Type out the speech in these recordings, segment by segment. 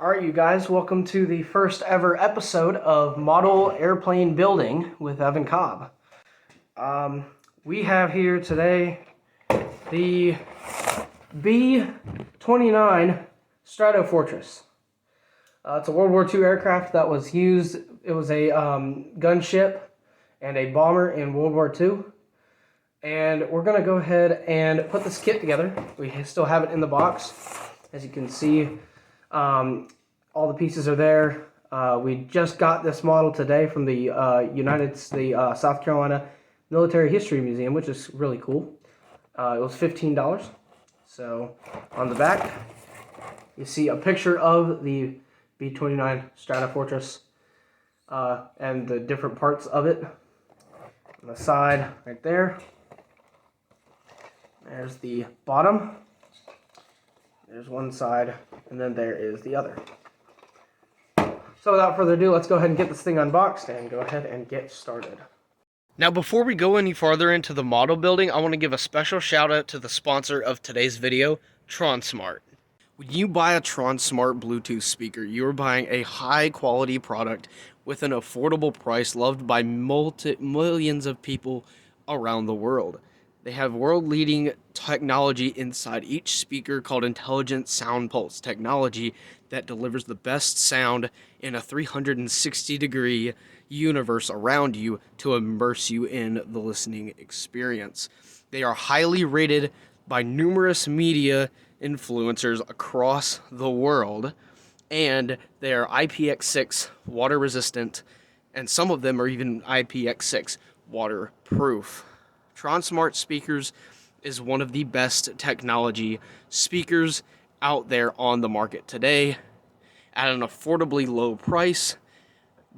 Alright, you guys, welcome to the first ever episode of Model Airplane Building with Evan Cobb. We have here today the B-29 Superfortress. It's a World War II aircraft that was used. It was a gunship and a bomber in World War II. And we're going to go ahead and put this kit together. We still have it in the box. As you can see, all the pieces are there. We just got this model today from the South Carolina Military History Museum, which is really cool. It was $15. So on the back, you see a picture of the B-29 Superfortress and the different parts of it. On the side, right there, there's the bottom. There's one side, and then there is the other. So without further ado, let's go ahead and get this thing unboxed and go ahead and get started. Now, before we go any farther into the model building, I want to give a special shout out to the sponsor of today's video, TronSmart. When you buy a TronSmart Bluetooth speaker, you are buying a high quality product with an affordable price loved by millions of people around the world. They have world-leading technology inside each speaker called Intelligent Sound Pulse technology that delivers the best sound in a 360-degree universe around you to immerse you in the listening experience. They are highly rated by numerous media influencers across the world, and they are IPX6 water resistant, and some of them are even IPX6 waterproof. TronSmart speakers is one of the best technology speakers out there on the market today. At an affordably low price,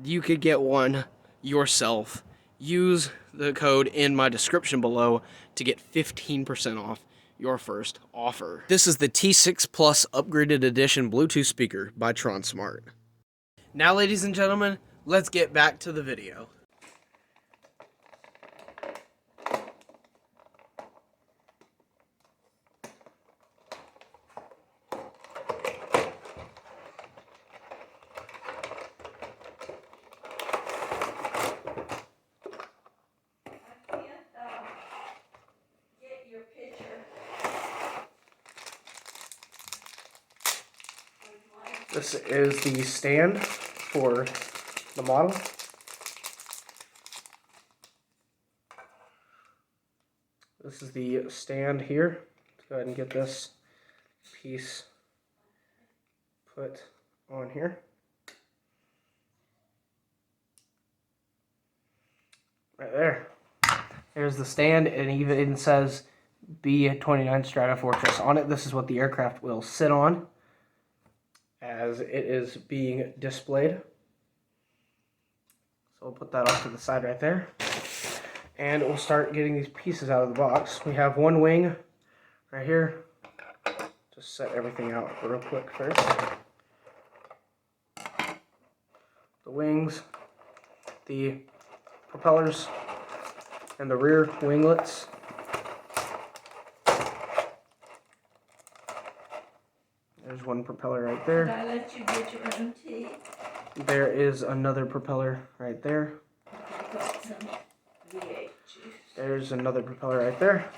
you could get one yourself. Use the code in my description below to get 15% off your first offer. This is the T6 Plus Upgraded Edition Bluetooth speaker by TronSmart. Now, ladies and gentlemen, let's get back to the video. This is the stand for the model. This is the stand here. Let's go ahead and get this piece put on here. Right there. There's the stand, and it even says B-29 Superfortress on it. This is what the aircraft will sit on as it is being displayed. So we'll put that off to the side right there. And we'll start getting these pieces out of the box. We have one wing right here. Just set everything out real quick first. The wings, the propellers, and the rear winglets. There's one propeller right there. Did I let you get your own tea? There is another propeller right there. I got some V8 juice. There's another propeller right there.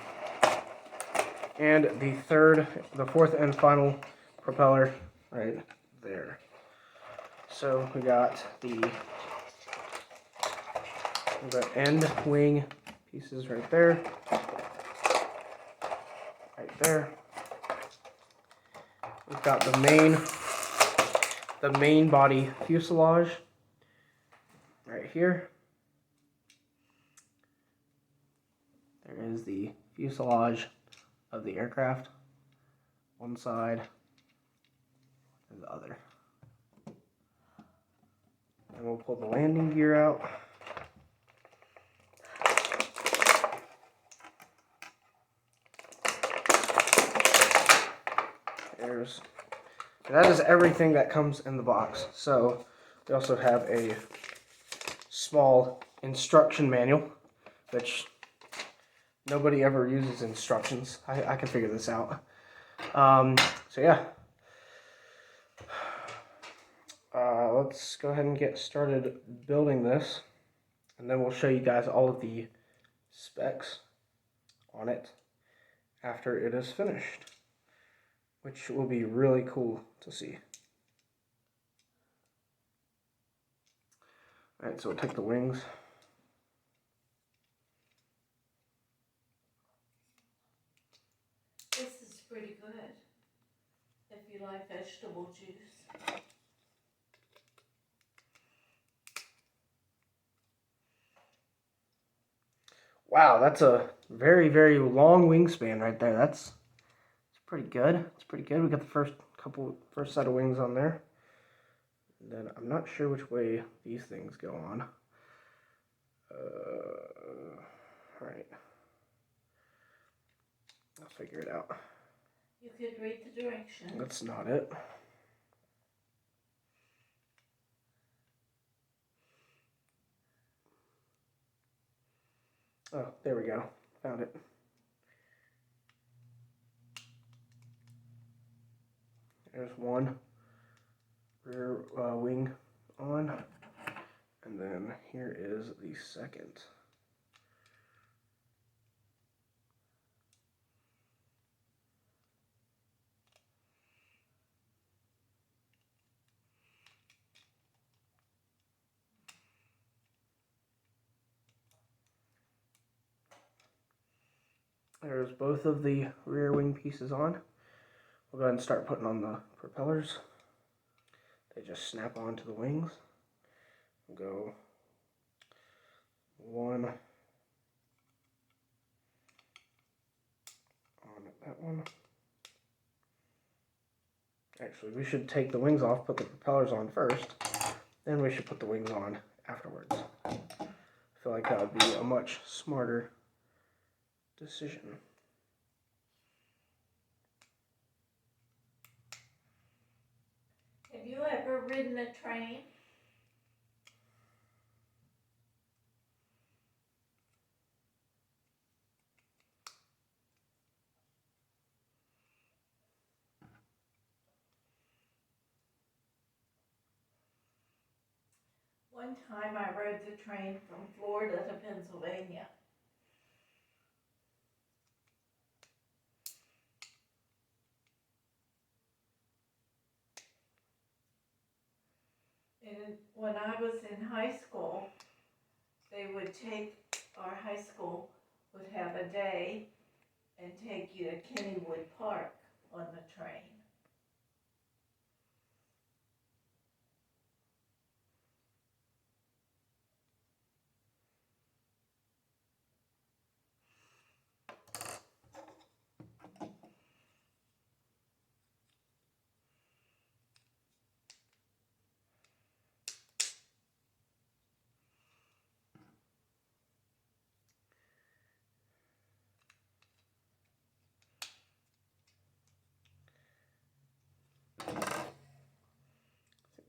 And the fourth and final propeller right there. So we got the end wing pieces right there. Right there. We've got the main body fuselage right here. There is the fuselage of the aircraft, one side and the other. And we'll pull the landing gear out. That is everything that comes in the box. So we also have a small instruction manual, which nobody ever uses instructions. I can figure this out. So yeah, let's go ahead and get started building this, and then we'll show you guys all of the specs on it after it is finished, which will be really cool to see. Alright, so we'll take the wings. This is pretty good if you like vegetable juice. Wow, that's a very, very long wingspan right there. That's pretty good. It's pretty good. We got the first set of wings on there. And then I'm not sure which way these things go on. Alright. I'll figure it out. You could read the directions. That's not it. Oh, there we go. Found it. There's one rear wing on, and then here is the second. There's both of the rear wing pieces on. We'll go ahead and start putting on the propellers. They just snap onto the wings. We'll go one on that one. Actually, we should take the wings off, put the propellers on first, then we should put the wings on afterwards. I feel like that would be a much smarter decision. Have you ever ridden a train? One time I rode the train from Florida to Pennsylvania. And when I was in high school, our high school would have a day and take you to Kennywood Park on the train.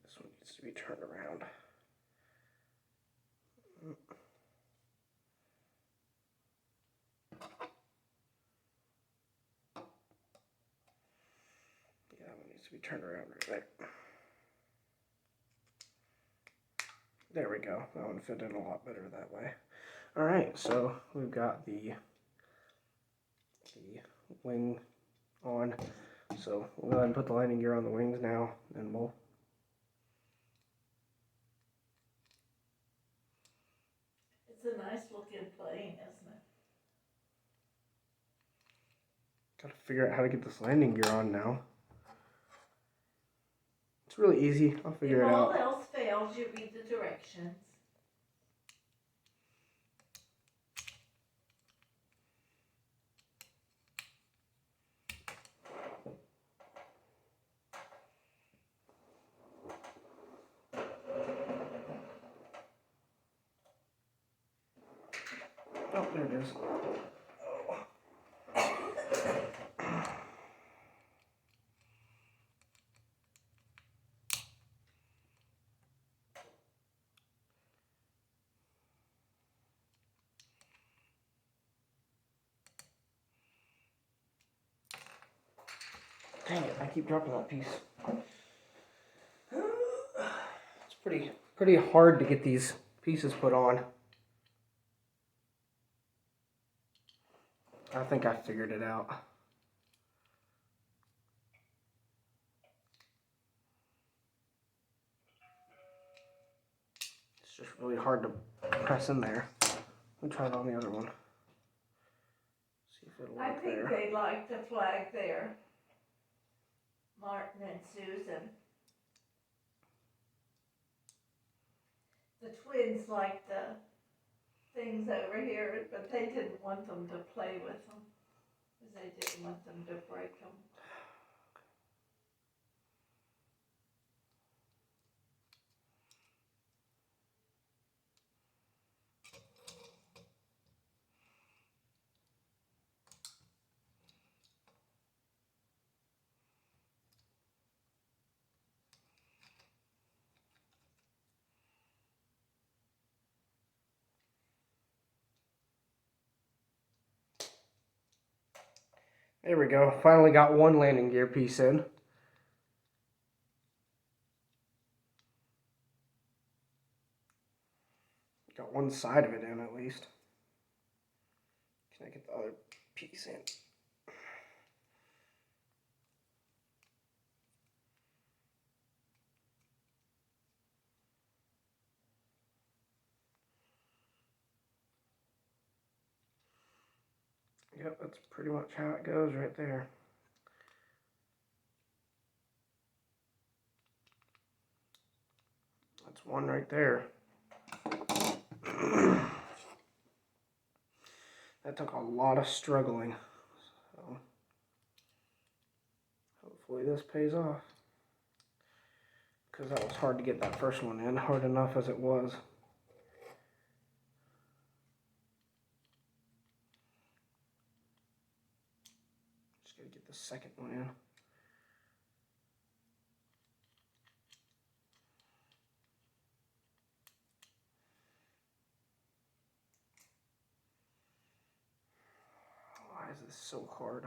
This one needs to be turned around. Yeah, that one needs to be turned around right there. There we go. That one fit in a lot better that way. Alright, so we've got the wing on. So we'll go ahead and put the landing gear on the wings now, and we'll It's a nice looking plane, isn't it? gotta figure out how to get this landing gear on now. It's really easy. I'll figure it out. If all else fails, you read the directions. Oh, there it is. Dang it, I keep dropping that piece. pretty hard to get these pieces put on. I think I figured it out. It's just really hard to press in there. Let me try it on the other one. See if it'll I work think there. they like the flag there. Martin and Susan. The twins like the things over here, but they didn't want them to play with them. Because they didn't want them to break them. There we go. Finally got one landing gear piece in. Got one side of it in at least. Can I get the other piece in? Yep, that's pretty much how it goes right there. That's one right there. That took a lot of struggling. So hopefully this pays off. Because that was hard to get that first one in, hard enough as it was. Just gotta get the second one in. Why is this so hard?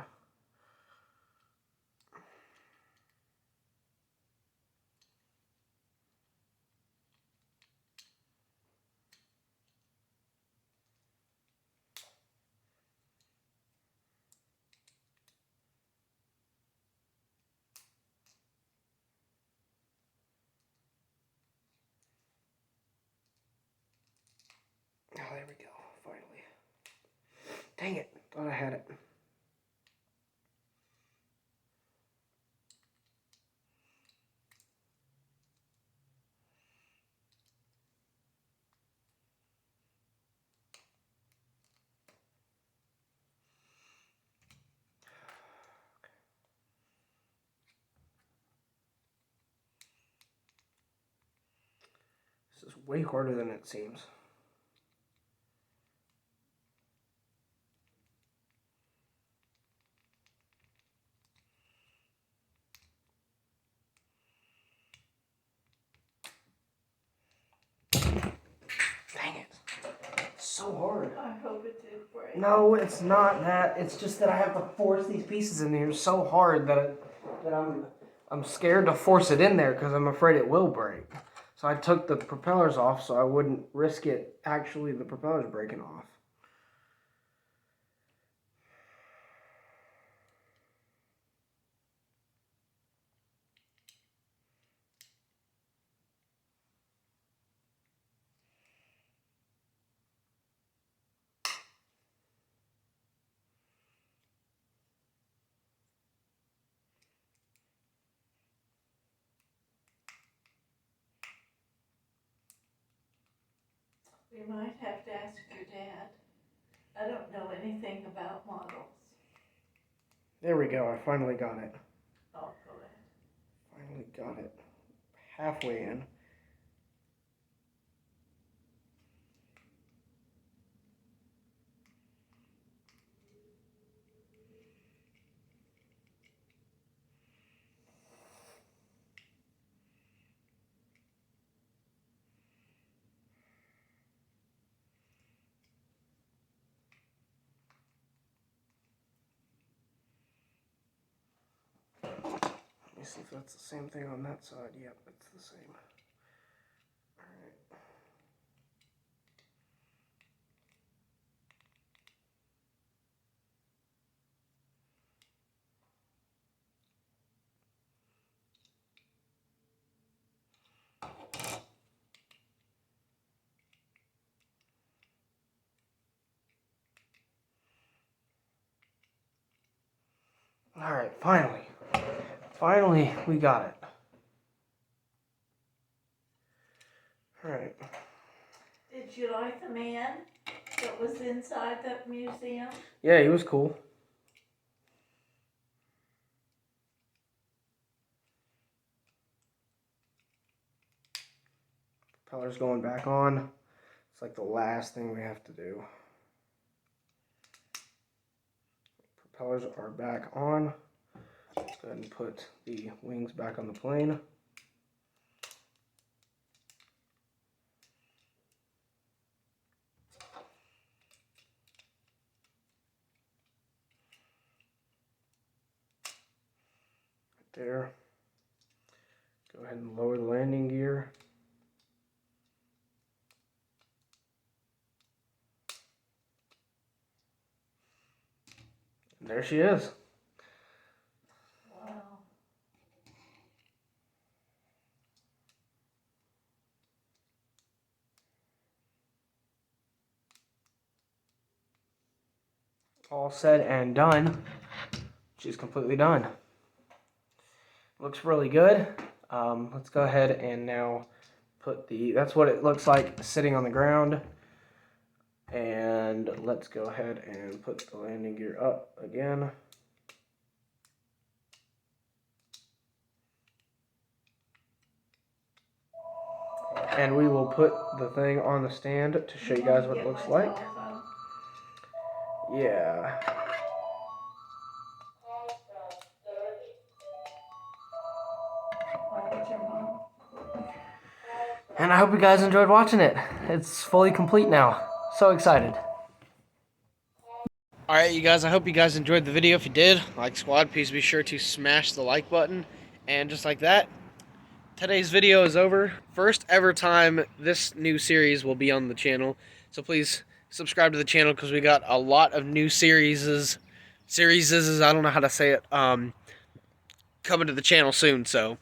Oh, there we go, finally. Dang it, thought I had it. This is way harder than it seems. Dang it. It's so hard. I hope it did break. No, it's not that. It's just that I have to force these pieces in here so hard that I'm scared to force it in there because I'm afraid it will break. So I took the propellers off so I wouldn't risk it actually the propellers breaking off. We might have to ask your dad. I don't know anything about models. There we go. I finally got it. Oh, go ahead. Finally got it. Halfway in. Let me see if that's the same thing on that side. Yep, it's the same. Alright, finally. Finally, we got it. Alright. Did you like the man that was inside that museum? Yeah, he was cool. Propeller's going back on. It's like the last thing we have to do. Propellers are back on. Let's go ahead and put the wings back on the plane. Right there. Go ahead and lower the landing gear. And there she is. Wow. All said and done. She's completely done. Looks really good. Let's go ahead and now put that's what it looks like sitting on the ground. And let's go ahead and put the landing gear up again. And we will put the thing on the stand to show you guys what it looks like. Yeah. And I hope you guys enjoyed watching it. It's fully complete now. So excited. Alright, you guys, I hope you guys enjoyed the video. If you did, like Squad, please be sure to smash the like button. And just like that, today's video is over. First ever time this new series will be on the channel. So please subscribe to the channel because we got a lot of new series, I don't know how to say it, coming to the channel soon. So